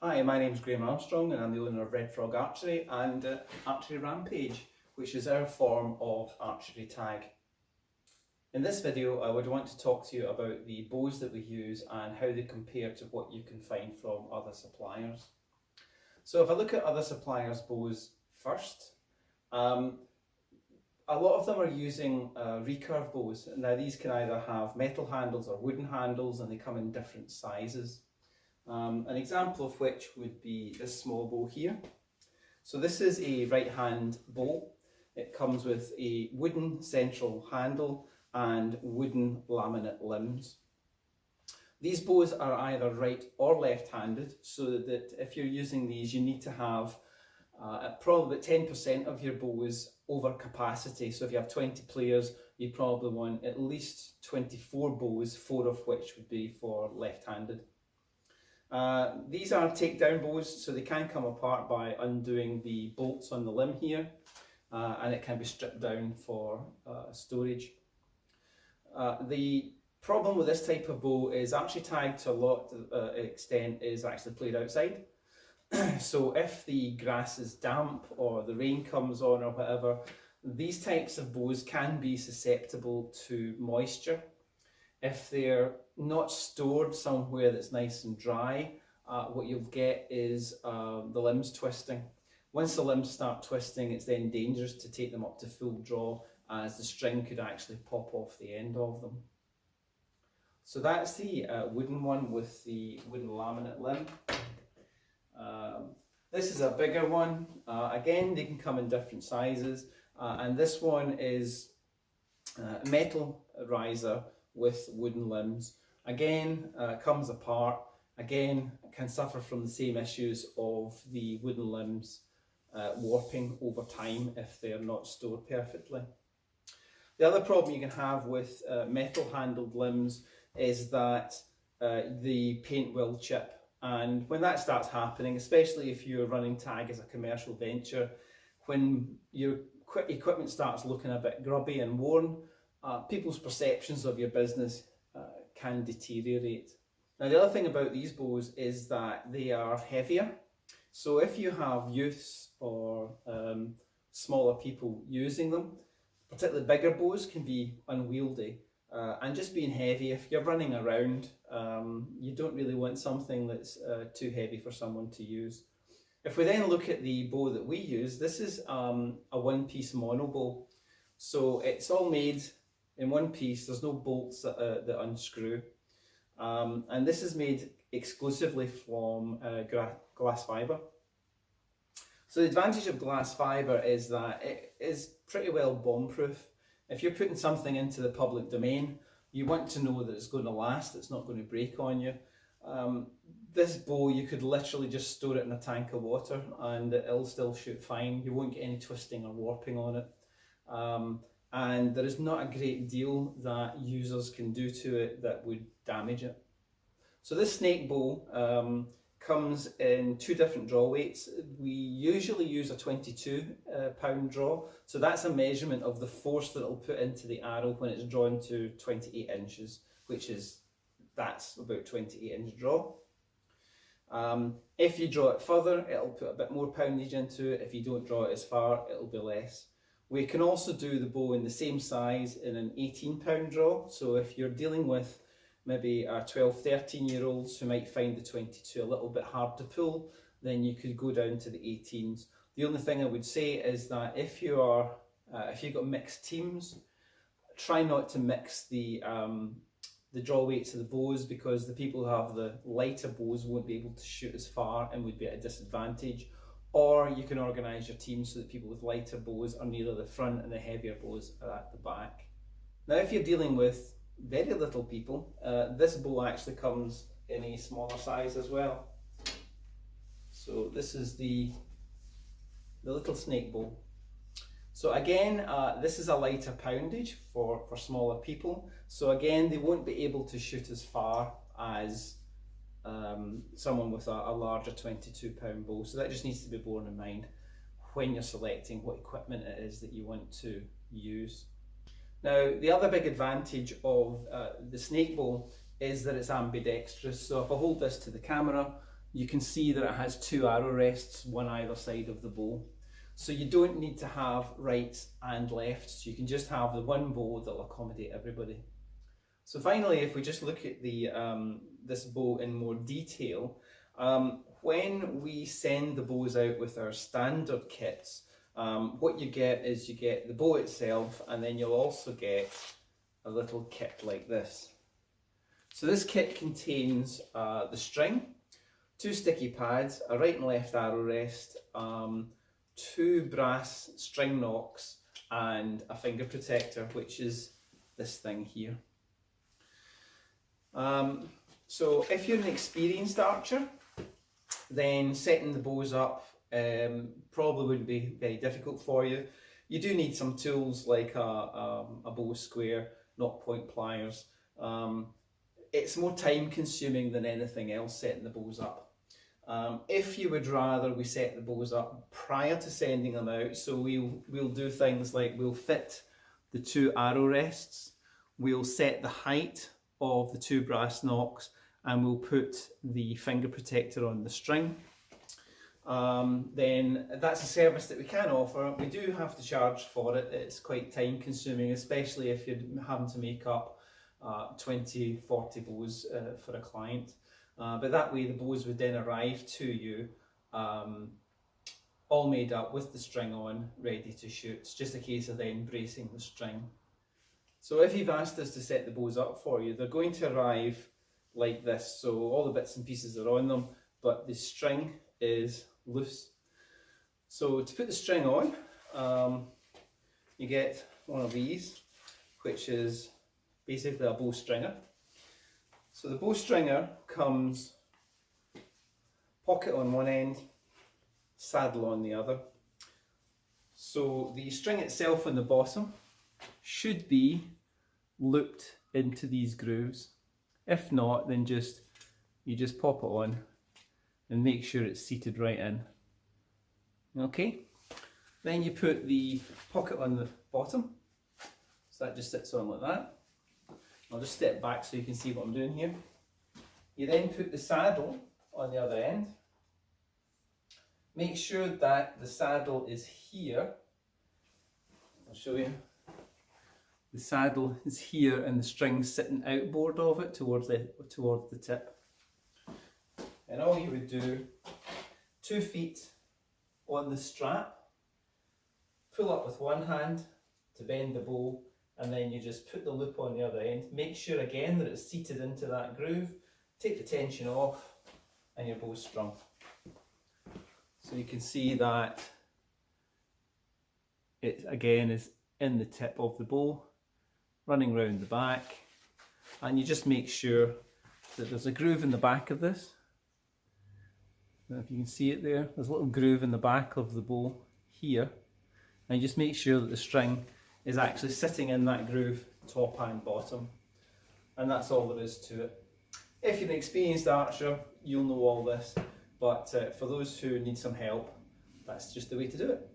Hi, my name's Graham Armstrong and I'm the owner of Red Frog Archery and Archery Rampage, which is our form of archery tag. In this video I would want to talk to you about the bows that we use and how they compare to what you can find from other suppliers. So if I look at other suppliers' bows first, a lot of them are using recurve bows. Now these can either have metal handles or wooden handles and they come in different sizes. An example of which would be this small bow here. So this is a right hand bow. It comes with a wooden central handle and wooden laminate limbs. These bows are either right or left handed, so that if you're using these you need to have probably 10% of your bows over capacity. So if you have 20 players you probably want at least 24 bows, 4 of which would be for left handed. These are takedown bows, so they can come apart by undoing the bolts on the limb here, and it can be stripped down for storage. The problem with this type of bow is archery tag to a lot of extent is actually played outside. So if the grass is damp or the rain comes on or whatever, these types of bows can be susceptible to moisture. If they're not stored somewhere that's nice and dry, what you'll get is the limbs twisting. Once the limbs start twisting, it's then dangerous to take them up to full draw, as the string could actually pop off the end of them. So that's the wooden one with the wooden laminate limb. This is a bigger one. Again, they can come in different sizes, and this one is metal riser with wooden limbs. Again, comes apart. Again, can suffer from the same issues of the wooden limbs warping over time if they're not stored perfectly. The other problem you can have with metal handled limbs is that the paint will chip, and when that starts happening, especially if you're running tag as a commercial venture, when your equipment starts looking a bit grubby and worn, people's perceptions of your business can deteriorate. Now the other thing about these bows is that they are heavier. So if you have youths or smaller people using them, particularly bigger bows can be unwieldy. And just being heavy, if you're running around, you don't really want something that's too heavy for someone to use. If we then look at the bow that we use, this is a one-piece mono bow. So it's all made in one piece, there's no bolts that unscrew. And this is made exclusively from glass fibre. So the advantage of glass fibre is that it is pretty well bomb-proof. If you're putting something into the public domain, you want to know that it's going to last, it's not going to break on you. This bow, you could literally just store it in a tank of water and it'll still shoot fine. You won't get any twisting or warping on it. And there is not a great deal that users can do to it that would damage it. So this snake bow comes in 2 different draw weights. We usually use a 22 pound draw, so that's a measurement of the force that it'll put into the arrow when it's drawn to 28 inches, that's about 28-inch draw. If you draw it further, it'll put a bit more poundage into it. If you don't draw it as far, it'll be less. We can also do the bow in the same size in an 18 pound draw. So if you're dealing with maybe 12, 13-year-olds who might find the 22 a little bit hard to pull, then you could go down to the 18s. The only thing I would say is that if you've got mixed teams, try not to mix the draw weights of the bows, because the people who have the lighter bows won't be able to shoot as far and would be at a disadvantage. Or you can organise your team so that people with lighter bows are near the front and the heavier bows are at the back. Now if you're dealing with very little people, this bow actually comes in a smaller size as well. So this is the little snake bow. So again, this is a lighter poundage for smaller people. So again, they won't be able to shoot as far as someone with a larger 22 pound bow. So that just needs to be borne in mind when you're selecting what equipment it is that you want to use. Now, the other big advantage of the snake bow is that it's ambidextrous. So if I hold this to the camera, you can see that it has 2 arrow rests, one either side of the bow. So you don't need to have rights and lefts, you can just have the one bow that will accommodate everybody. So finally, if we just look at the this bow in more detail, when we send the bows out with our standard kits, what you get is you get the bow itself, and then you'll also get a little kit like this. So this kit contains the string, 2 sticky pads, a right and left arrow rest, 2 brass string nocks, and a finger protector, which is this thing here. So if you're an experienced archer, then setting the bows up probably wouldn't be very difficult for you. You do need some tools like a bow square, knock point pliers. It's more time consuming than anything else setting the bows up. If you would rather we set the bows up prior to sending them out, so we'll do things like we'll fit the 2 arrow rests, we'll set the height of the 2 brass nocks, and we'll put the finger protector on the string, then that's a service that we can offer. We do have to charge for it. It's quite time consuming, especially if you're having to make up 20, 40 bows for a client. But that way the bows would then arrive to you all made up with the string on, ready to shoot. It's just a case of then bracing the string. So if you've asked us to set the bows up for you, they're going to arrive like this. So all the bits and pieces are on them, but the string is loose. So to put the string on, you get one of these, which is basically a bow stringer. So the bow stringer comes pocket on one end, saddle on the other. So the string itself on the bottom should be looped into these grooves. If not, then you just pop it on and make sure it's seated right in. Okay, then you put the pocket on the bottom, so that just sits on like that. I'll just step back so you can see what I'm doing here. You then put the saddle on the other end. Make sure that the saddle is here. I'll show you. The saddle is here and the string's sitting outboard of it towards the tip. And all you would do, 2 feet on the strap, pull up with one hand to bend the bow, and then you just put the loop on the other end. Make sure again that it's seated into that groove, take the tension off, and your bow's strung. So you can see that it again is in the tip of the bow, running round the back, and you just make sure that there's a groove in the back of this. Now if you can see it there, there's a little groove in the back of the bow here, and you just make sure that the string is actually sitting in that groove, top and bottom, and that's all there is to it. If you're an experienced archer, you'll know all this, but for those who need some help, that's just the way to do it.